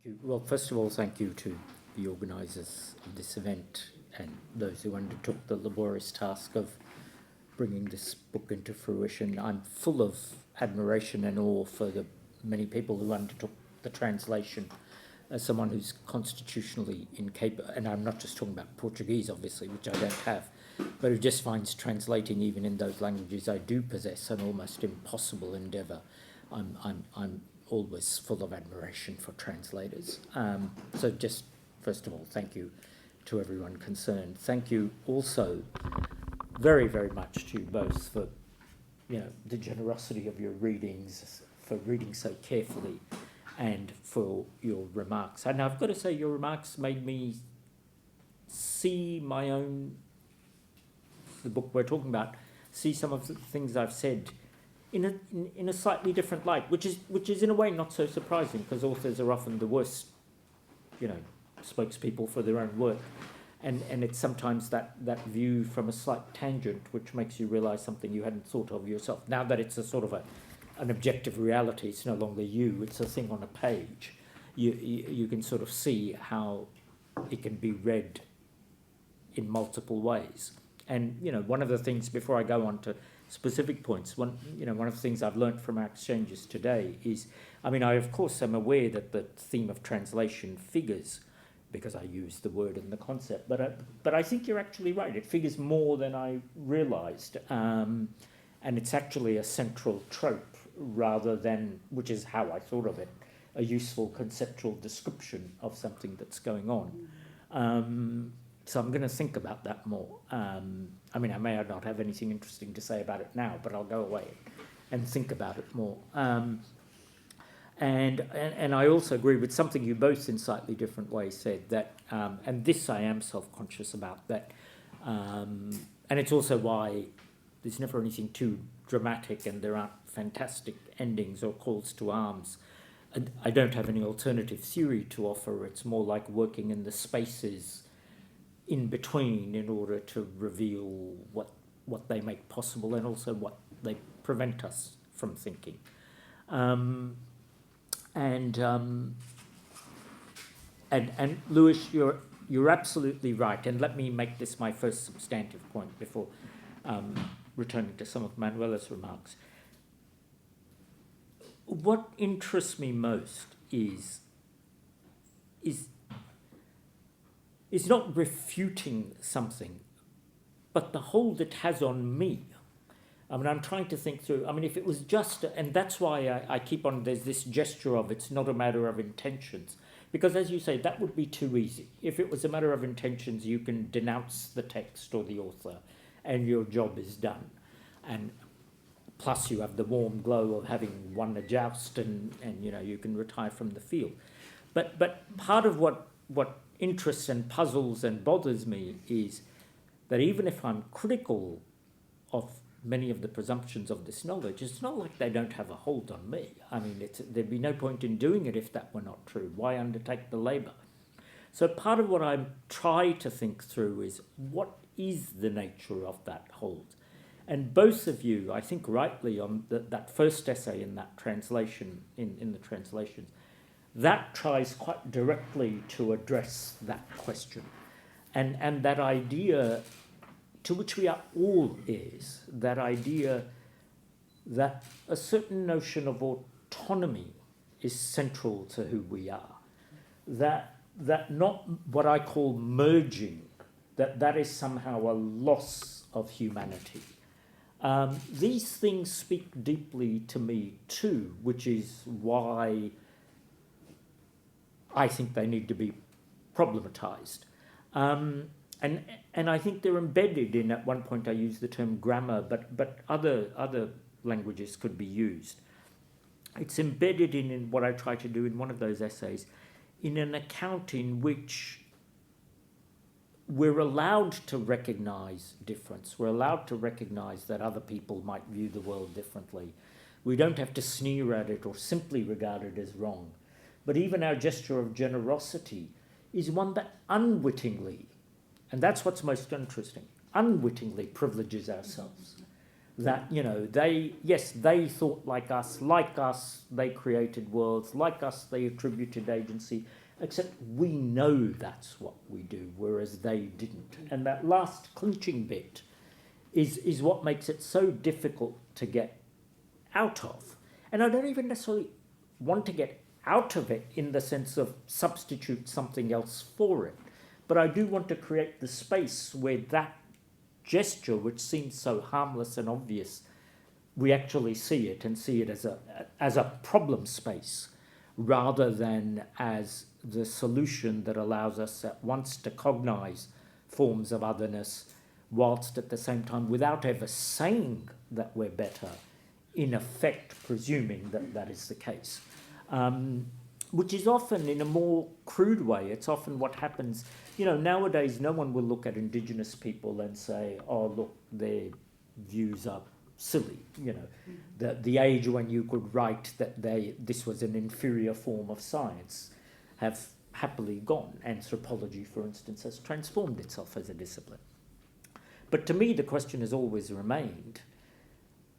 you. Well, first of all, thank you to the organisers of this event and those who undertook the laborious task of bringing this book into fruition. I'm full of admiration and awe for the many people who undertook the translation. As someone who's constitutionally incapable, and I'm not just talking about Portuguese, obviously, which I don't have, but who just finds translating even in those languages I do possess an almost impossible endeavour. I'm always full of admiration for translators. So just, first of all, thank you to everyone concerned. Thank you also very, very much to you both for, the generosity of your readings, for reading so carefully, and for your remarks. And I've got to say, your remarks made me see my own, the book we're talking about, see some of the things I've said in a slightly different light, which is in a way not so surprising, because authors are often the worst, spokespeople for their own work. And it's sometimes that view from a slight tangent which makes you realise something you hadn't thought of yourself. Now that it's a sort of an objective reality, it's no longer you, it's a thing on a page. You can sort of see how it can be read in multiple ways. And, one of the things, before I go on to specific points, one of the things I've learnt from our exchanges today is, I of course am aware that the theme of translation figures, because I use the word and the concept, but I think you're actually right. It figures more than I realised. And it's actually a central trope rather than, which is how I thought of it, a useful conceptual description of something that's going on. So I'm going to think about that more. I may not have anything interesting to say about it now, but I'll go away and think about it more. And I also agree with something you both in slightly different ways said, that, and this I am self-conscious about, that, and it's also why there's never anything too dramatic and there aren't fantastic endings or calls to arms. I don't have any alternative theory to offer. It's more like working in the spaces in between in order to reveal what they make possible and also what they prevent us from thinking. And Lewis, you're absolutely right. And let me make this my first substantive point before returning to some of Manuela's remarks. What interests me most is not refuting something, but the hold it has on me. I'm trying to think through, if it was just, and that's why I keep on, there's this gesture of it's not a matter of intentions. Because as you say, that would be too easy. If it was a matter of intentions, you can denounce the text or the author, and your job is done. And plus you have the warm glow of having won a joust and you can retire from the field. But part of what interests and puzzles and bothers me is that even if I'm critical of many of the presumptions of this knowledge, it's not like they don't have a hold on me. There'd be no point in doing it if that were not true. Why undertake the labour? So part of what I try to think through is, what is the nature of that hold? And both of you, I think rightly, on that first essay in that translation, in the translations, that tries quite directly to address that question. And that idea to which we are all is, that idea that a certain notion of autonomy is central to who we are. That not what I call merging, that is somehow a loss of humanity. These things speak deeply to me too, which is why I think they need to be problematized. And I think they're embedded in, at one point I used the term grammar, but other languages could be used. It's embedded in what I try to do in one of those essays, in an account in which we're allowed to recognise difference. We're allowed to recognise that other people might view the world differently. We don't have to sneer at it or simply regard it as wrong. But even our gesture of generosity is one that unwittingly, and that's what's most interesting, unwittingly privileges ourselves. that, they thought like us, they created worlds, like us, they attributed agency, except we know that's what we do, whereas they didn't. And that last clinching bit is what makes it so difficult to get out of. And I don't even necessarily want to get out of it in the sense of substitute something else for it. But I do want to create the space where that gesture, which seems so harmless and obvious, we actually see it and see it as a problem space rather than as the solution that allows us at once to cognize forms of otherness whilst at the same time, without ever saying that we're better, in effect presuming that that is the case. Which is often, in a more crude way, it's often what happens. Nowadays no one will look at Indigenous people and say, oh, look, their views are silly. The age when you could write that this was an inferior form of science have happily gone. Anthropology, for instance, has transformed itself as a discipline. But to me, the question has always remained,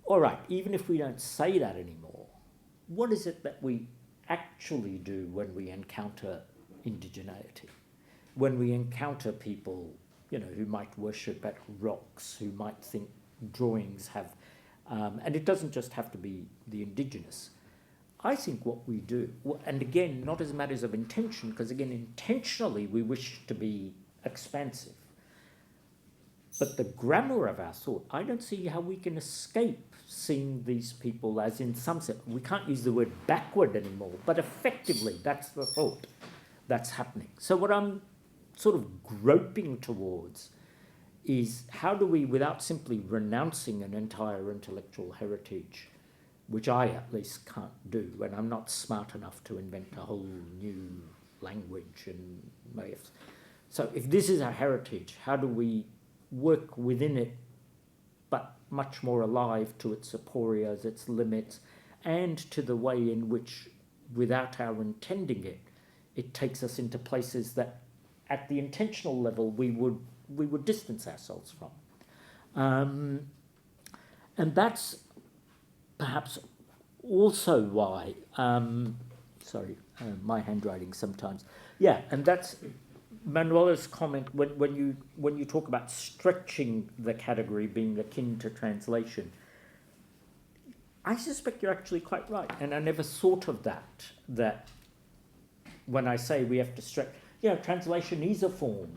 all right, even if we don't say that anymore, what is it that we actually do when we encounter indigeneity? When we encounter people, who might worship at rocks, who might think drawings have, and it doesn't just have to be the indigenous. I think what we do, and again, not as matters of intention, because again, intentionally we wish to be expansive. But the grammar of our thought, I don't see how we can escape seeing these people as, in some sense, we can't use the word backward anymore, but effectively that's the thought that's happening. So what I'm sort of groping towards is how do we, without simply renouncing an entire intellectual heritage, which I at least can't do, and I'm not smart enough to invent a whole new language and ways. So if this is our heritage, how do we work within it, but much more alive to its aporias, its limits, and to the way in which, without our intending it, it takes us into places that, at the intentional level, we would distance ourselves from. And that's perhaps also why, my handwriting sometimes. Yeah, and that's Manuela's comment when you talk about stretching the category being akin to translation. I suspect you're actually quite right, and I never thought of that when I say we have to stretch. Translation is a form,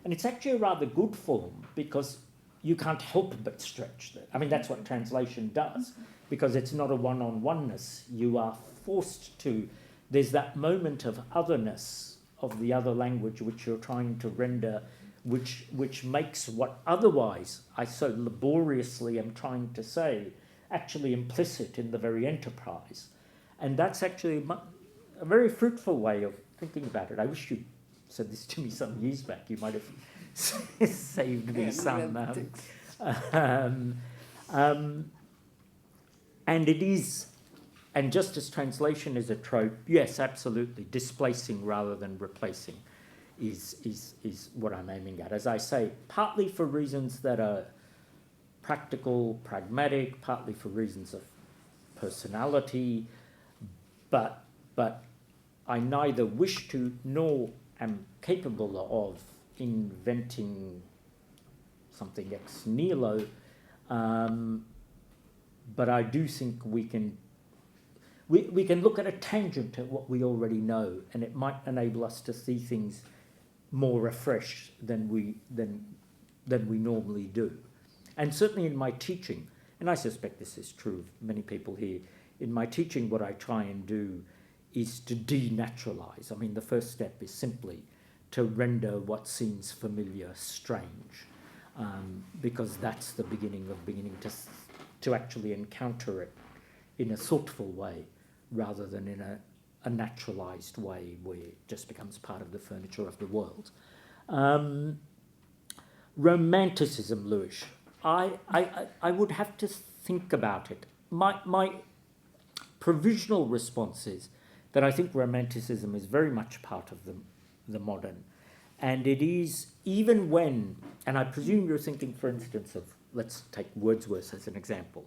and it's actually a rather good form because you can't help but stretch that. I mean, that's what translation does, because it's not a one-on-oneness. You are forced to. There's that moment of otherness of the other language which you're trying to render, which makes what otherwise I so laboriously am trying to say actually implicit in the very enterprise. And that's actually a very fruitful way of thinking about it. I wish you said this to me some years back. You might have saved me some. And it is, and just as translation is a trope, yes, absolutely, displacing rather than replacing is what I'm aiming at. As I say, partly for reasons that are practical, pragmatic, partly for reasons of personality, but I neither wish to nor am capable of inventing something ex nihilo, but I do think we can look at a tangent at what we already know, and it might enable us to see things more refreshed than we normally do. And certainly in my teaching, and I suspect this is true of many people here, in my teaching what I try and do is to denaturalize. I mean, the first step is simply to render what seems familiar strange, because that's the beginning to actually encounter it in a thoughtful way rather than in a naturalized way where it just becomes part of the furniture of the world. Romanticism, Lewis. I would have to think about it. My provisional response is that I think Romanticism is very much part of the modern. And it is, even when, and I presume you're thinking, for instance, of let's take Wordsworth as an example,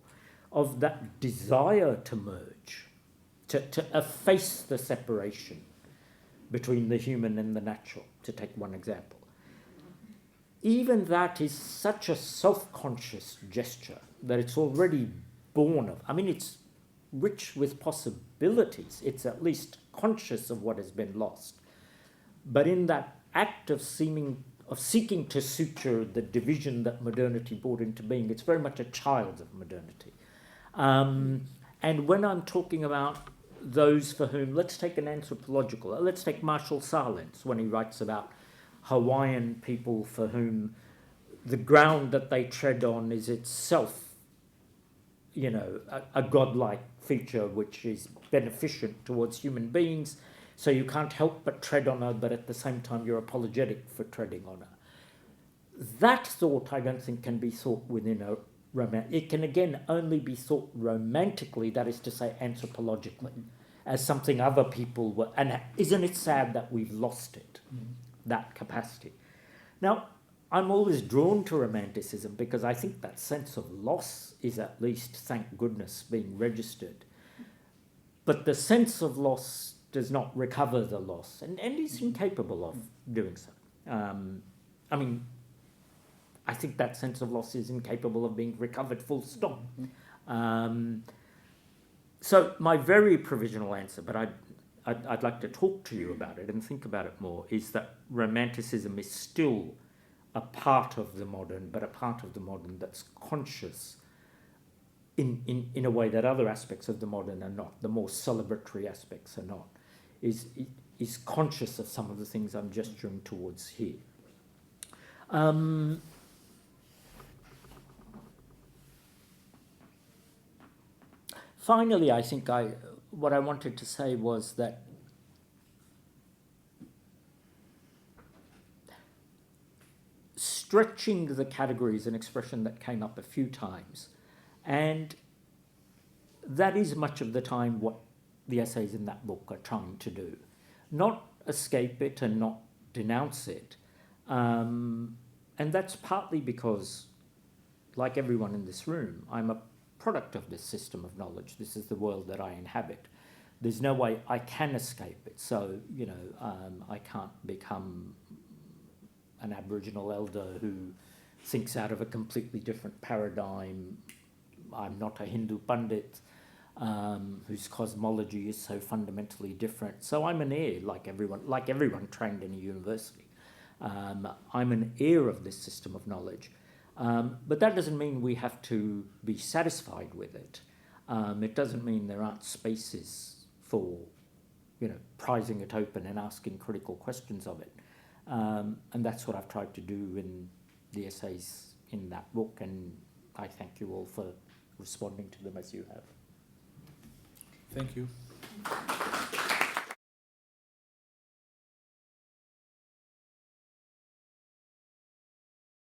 of that desire to merge, to efface the separation between the human and the natural, to take one example. Even that is such a self-conscious gesture that it's already born of. I mean, it's rich with possibilities. It's at least conscious of what has been lost. But in that act of seeking to suture the division that modernity brought into being, it's very much a child of modernity. And when I'm talking about those for whom, let's take an anthropological, let's take Marshall Sahlins when he writes about Hawaiian people for whom the ground that they tread on is itself, you know, a godlike feature which is beneficent towards human beings, so you can't help but tread on her, but at the same time you're apologetic for treading on her. That thought, I don't think, can be thought within a it can again only be thought romantically, that is to say anthropologically, as something other people were. And isn't it sad that we've lost it, that capacity? Now, I'm always drawn to romanticism because I think that sense of loss is at least, thank goodness, being registered. But the sense of loss does not recover the loss and is incapable of doing so. I mean, I think that sense of loss is incapable of being recovered, full stop. So my very provisional answer, but I'd like to talk to you about it and think about it more, is that romanticism is still a part of the modern, but a part of the modern that's conscious in a way that other aspects of the modern are not, the more celebratory aspects are not, is conscious of some of the things I'm gesturing towards here. Finally, I think what I wanted to say was that stretching the category is an expression that came up a few times, and that is much of the time what the essays in that book are trying to do. Not escape it and not denounce it. And that's partly because, like everyone in this room, I'm a product of this system of knowledge. This is the world that I inhabit. There's no way I can escape it. So, you know, I can't become an Aboriginal elder who thinks out of a completely different paradigm. I'm not a Hindu Pandit whose cosmology is so fundamentally different. So I'm an heir, like everyone trained in a university. I'm an heir of this system of knowledge. But that doesn't mean we have to be satisfied with it. It doesn't mean there aren't spaces for, you know, prizing it open and asking critical questions of it. And that's what I've tried to do in the essays in that book, and I thank you all for responding to them as you have. Thank you.